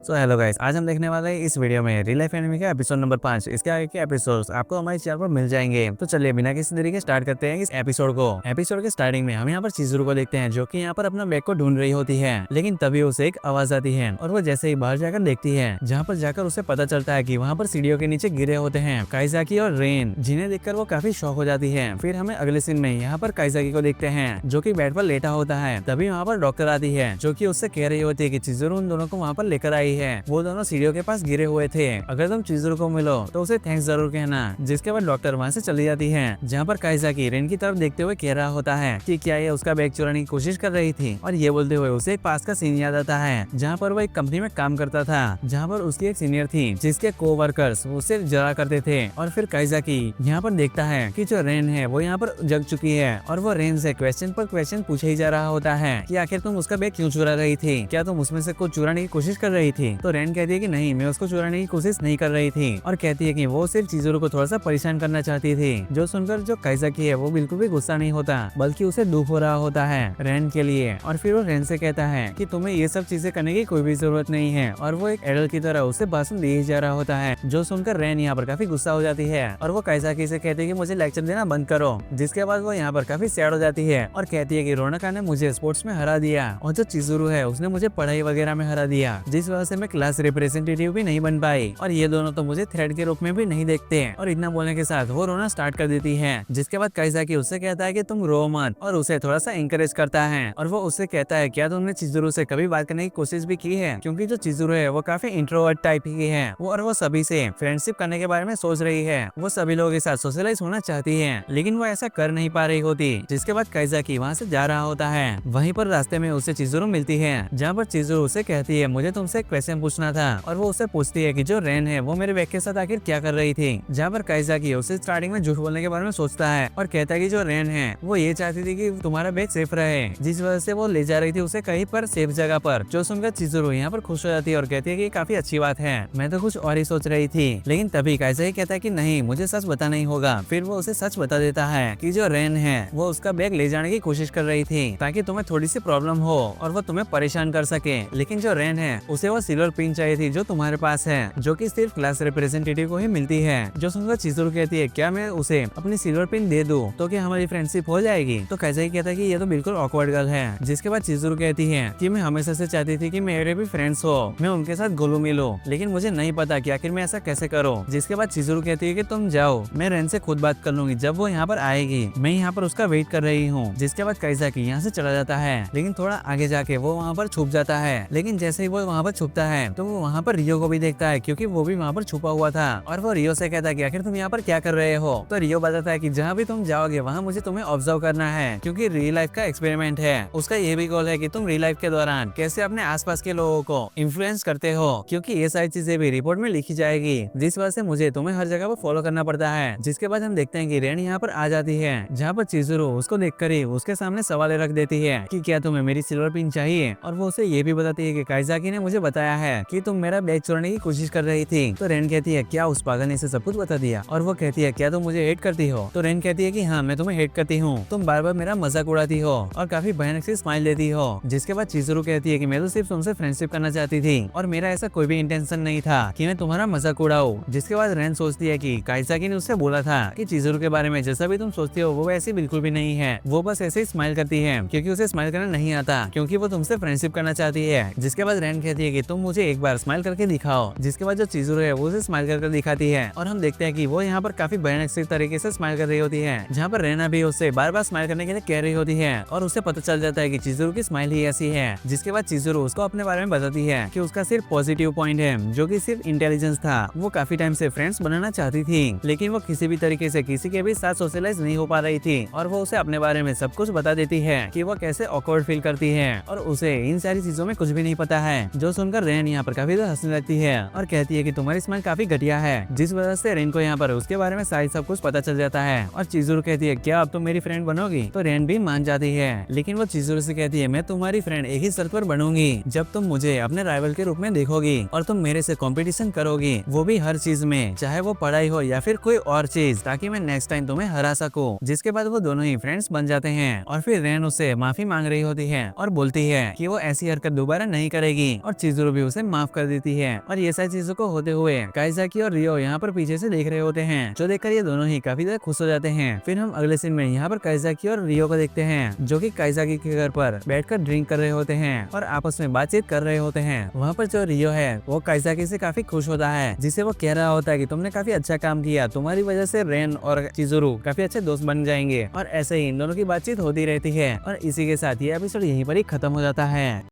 Hello guys, आज हम देखने वाले हैं इस वीडियो में रियल लाइफ एनिमे का एपिसोड नंबर 5। इसके आगे के एपिसोड्स आपको हमारे चैनल पर मिल जाएंगे। तो चलिए बिना किसी देरी के स्टार्ट करते हैं इस एपिसोड को। एपिसोड के स्टार्टिंग में हम यहाँ पर चिज़ुरू को देखते हैं जो कि यहाँ पर अपना बैग को ढूंढ रही होती है, लेकिन तभी उसे एक आवाज आती है और वो जैसे ही बाहर जाकर देखती है, जहाँ पर जाकर उसे पता चलता है कि वहाँ पर सीढ़ियों के नीचे गिरे होते हैं काइजाकी और रेन, जिन्हें देखकर वो काफी शॉक हो जाती है। फिर हमें अगले सीन में यहाँ पर काइजाकी को देखते हैं जो कि बेड पर लेटा होता है। तभी वहाँ पर डॉक्टर आती है जो कि उससे कह रही होती है कि चिज़ुरू उन दोनों को वहाँ पर लेकर आई है। वो दोनों सीढ़ियों के पास गिरे हुए थे। अगर तुम चिज़ुरू को मिलो तो उसे थैंक्स जरूर कहना। जिसके बाद डॉक्टर वहाँ से चली जाती है, जहाँ पर काइजाकी रेन की तरफ देखते हुए कह रहा होता है कि क्या ये उसका बैग चुराने की कोशिश कर रही थी। और ये बोलते हुए उसे एक पास का सीन याद आता है जहाँ पर वो एक कंपनी में काम करता था, जहाँ पर उसकी एक सीनियर थी जिसके कोवर्कर्स उसे जरा करते थे। और फिर काइजाकी यहाँ पर देखता है कि जो रेन है वो यहाँ पर जग चुकी है और वो रेन से क्वेश्चन पर क्वेश्चन पूछे ही जा रहा होता है कि आखिर तुम उसका बैग क्यों चुरा रही थी, क्या तुम उसमें से कुछ चुराने की कोशिश कर रही थी। तो रेन कहती है कि नहीं, मैं उसको चुराने की कोशिश नहीं कर रही थी, और कहती है कि वो सिर्फ चिज़ुरू को थोड़ा सा परेशान करना चाहती थी। जो सुनकर जो काइजाकी है वो बिल्कुल भी गुस्सा नहीं होता, बल्कि उसे दुख हो रहा होता है रेन के लिए। और फिर वो रेन से कहता है कि तुम्हें ये सब चीजें करने की कोई भी जरूरत नहीं है, और वो एक एडल्ट की तरह उसे भाषण दिए जा रहा होता है। जो सुनकर रेन यहाँ पर काफी गुस्सा हो जाती है और वो काइजाकी से कहती है कि मुझे लेक्चर देना बंद करो। जिसके बाद वो यहाँ पर काफी सैड हो जाती है और कहती है कि रोनका ने मुझे स्पोर्ट्स में हरा दिया और जो चिज़ुरू है उसने मुझे पढ़ाई वगैरह में हरा दिया, जिस वजह से मैं क्लास रिप्रेजेंटेटिव भी नहीं बन पाई, और ये दोनों तो मुझे थ्रेड के रूप में भी नहीं देखते। और इतना बोलने के साथ वो रोना स्टार्ट कर देती है। जिसके बाद काइजाकी उससे कहता है कि तुम रो मत, और उसे थोड़ा सा इंकरेज करता है। और वो उससे कहता है क्या तुमने चिज़ुरू से कभी बात करने की कोशिश भी की है, क्योंकि जो चिज़ुरू है वो काफी इंट्रोवर्ट टाइप की है और वो सभी से फ्रेंडशिप करने के बारे में सोच रही है। वो सभी लोगों के साथ सोशलाइज होना चाहती है, लेकिन वो ऐसा कर नहीं पा रही होती। जिसके बाद काइजाकी वहाँ से जा रहा होता है। वहीं पर रास्ते में उसे चिज़ुरू मिलती है, जहाँ पर चिज़ुरू उसे कहती है मुझे तुमसे एक क्वेश्चन पूछना था। और वो उसे पूछती है कि जो रेन है वो मेरे बैग के साथ आखिर क्या कर रही थी। जहाँ पर काइजाकी उसे स्टार्टिंग में झूठ बोलने के बारे में सोचता है और कहता है कि जो रेन है वो ये चाहती थी कि तुम्हारा बैग सेफ रहे, जिस वजह से वो ले जा रही थी उसे कहीं पर सेफ जगह पर। जो सुनकर चिज़ुरू यहाँ पर खुश हो जाती है और कहती है कि काफी अच्छी बात है, मैं तो कुछ और ही सोच रही थी। लेकिन तभी काइजाकी कहता है कि नहीं, मुझे सच बताना ही होगा। फिर वो उसे सच बता देता है कि जो रेन है वो उसका बैग ले जाने की कोशिश कर रही थी ताकि तुम्हें थोड़ी सी प्रॉब्लम हो और वो तुम्हें परेशान कर सके। लेकिन जो रेन है उसे वो सिल्वर पिन चाहिए थी जो तुम्हारे पास है, जो कि सिर्फ क्लास रिप्रेजेंटेटिव को ही मिलती है। जो सुनकर चिज़ुरू कहती है क्या मैं उसे अपनी सिल्वर पिन दे दूं तो क्या हमारी फ्रेंडशिप हो जाएगी। तो काइजाकी कहता है कि ये तो बिल्कुल ऑकवर्ड गर्ल है। जिसके बाद चिज़ुरू कहती है कि मैं हमेशा से चाहती थी कि मेरे भी फ्रेंड्स हो, मैं उनके साथ घुलूं मिलूं, लेकिन मुझे नहीं पता कि आखिर मैं ऐसा कैसे करूं। जिसके बाद चिज़ुरू कहती है कि तुम जाओ, मैं रेन से खुद बात कर लूंगी, जब वो यहाँ पर आएगी मैं यहाँ पर उसका वेट कर रही हूँ। जिसके बाद काइजाकी यहाँ से चला जाता है, लेकिन थोड़ा आगे जाके वो वहाँ पर छुप जाता है। लेकिन जैसे ही वो वहाँ पर छुपता है तो वो वहाँ पर रियो को भी देखता है, क्योंकि वो भी वहाँ पर छुपा हुआ था। और वो रियो से कहता है कि आखिर तुम यहाँ पर क्या कर रहे हो। तो रियो बताता है कि जहाँ भी तुम जाओगे वहाँ मुझे तुम्हें ऑब्जर्व करना है, क्योंकि रियल लाइफ का एक्सपेरिमेंट है। उसका ये भी गोल है कि तुम रियल लाइफ के दौरान कैसे अपने आसपास के लोगों को इन्फ्लुएंस करते हो, क्योंकि ये सारी चीजें भी रिपोर्ट में लिखी जाएगी, जिस वजह से मुझे तुम्हें हर जगह पर फॉलो करना पड़ता है। जिसके बाद हम देखते हैं कि रेन यहाँ पर आ जाती है, जहाँ पर चिज़ुरू उसको देखकर ही उसके सामने सवाल रख देती है कि क्या तुम्हें मेरी सिल्वर पिन चाहिए। और वो उसे ये भी बताती है कि काइजाकी ने मुझे बताया है कि तुम मेरा बैग चुराने की कोशिश कर रही थी। तो रेन कहती है क्या उस पागल ने इसे सब कुछ बता दिया। और वो कहती है क्या तुम मुझे हेट करती हो। तो रेन कहती है कि हाँ, मैं तुम्हें हेट करती हूँ, तुम बार बार मेरा मजाक उड़ाती हो और काफी भयानक सी स्माइल देती हो। जिसके बाद चिज़ुरू कहती है कि मैं तो सिर्फ तुमसे फ्रेंडशिप करना चाहती थी और मेरा ऐसा कोई भी इंटेंशन नहीं था कि मैं तुम्हारा मजाक उड़ाऊं। जिसके बाद रेन सोचती है कि काइजाकी ने उससे बोला था कि चिज़ुरू के बारे में जैसा भी तुम सोचती हो वो वैसी बिल्कुल भी नहीं है, वो बस ऐसे ही स्माइल करती है क्योंकि उसे स्माइल करना नहीं आता, क्योंकि वो तुमसे फ्रेंडशिप करना चाहती है। जिसके बाद रेन कहती है कि तुम मुझे एक बार स्माइल करके दिखाओ। जिसके बाद जो चिज़ुरू है वो उसे स्माइल करके दिखाती है और हम देखते हैं कि वो यहाँ पर काफी भयानक से तरीके से स्माइल कर रही होती है, जहाँ पर रेना भी उससे बार बार स्माइल करने के लिए कह रही होती है और उसे पता चल जाता है कि चिज़ुरू की स्माइल ही ऐसी है। जिसके बाद चिज़ुरू उसको अपने बारे में बताती है कि उसका सिर्फ पॉजिटिव पॉइंट है जो कि सिर्फ इंटेलिजेंस था। वो काफी टाइम से फ्रेंड्स बनाना चाहती थी, लेकिन वो किसी भी तरीके से किसी के भी साथ सोशलाइज नहीं हो पा रही थी। और वो उसे अपने बारे में सब कुछ बता देती है कि वो कैसे ऑकवर्ड फील करती है और उसे इन सारी चीजों में कुछ भी नहीं पता है। जो सुनकर रेन यहाँ पर काफी ज्यादा हंसने लगती है और कहती है कि तुम्हारी स्माइल काफी घटिया है। जिस वजह से रेन को यहाँ पर उसके बारे में सारी सब कुछ पता चल जाता है और चिज़ुरू कहती है क्या अब तुम मेरी फ्रेंड बनोगी। तो रेन भी मान जाती है, लेकिन वो चिज़ुरू से कहती है मैं तुम्हारी फ्रेंड एक ही शर्त पर बनूंगी, जब तुम मुझे अपने राइवल के रूप में देखोगी और तुम मेरे से कंपटीशन करोगी, वो भी हर चीज में, चाहे वो पढ़ाई हो या फिर कोई और चीज, ताकि मैं नेक्स्ट टाइम तुम्हें हरा सकूं। जिसके बाद वो दोनों ही फ्रेंड्स बन जाते हैं और फिर रेन उससे माफी मांग रही होती है और बोलती है कि वो ऐसी हरकत दोबारा नहीं करेगी। और चिज़ुरू चिजुरू भी उसे माफ कर देती है। और ये सारी चीजों को होते हुए काइजाकी और रियो यहाँ पर पीछे से देख रहे होते हैं, जो देखकर ये दोनों ही काफी ज्यादा खुश हो जाते हैं। फिर हम अगले सीन में यहाँ पर काइजाकी और रियो को देखते हैं, जो कि काइजाकी के घर पर बैठकर ड्रिंक कर रहे होते हैं और आपस में बातचीत कर रहे होते हैं। वहाँ पर जो रियो है वो काइजाकी से काफी खुश होता है, जिसे वो कह रहा होता है कि तुमने काफी अच्छा काम किया, तुम्हारी वजह से रेन और चिजुरू काफी अच्छे दोस्त बन जाएंगे। और ऐसे ही इन दोनों की बातचीत होती रहती है और इसी के साथ ये एपिसोड यहीं पर ही खत्म हो जाता है।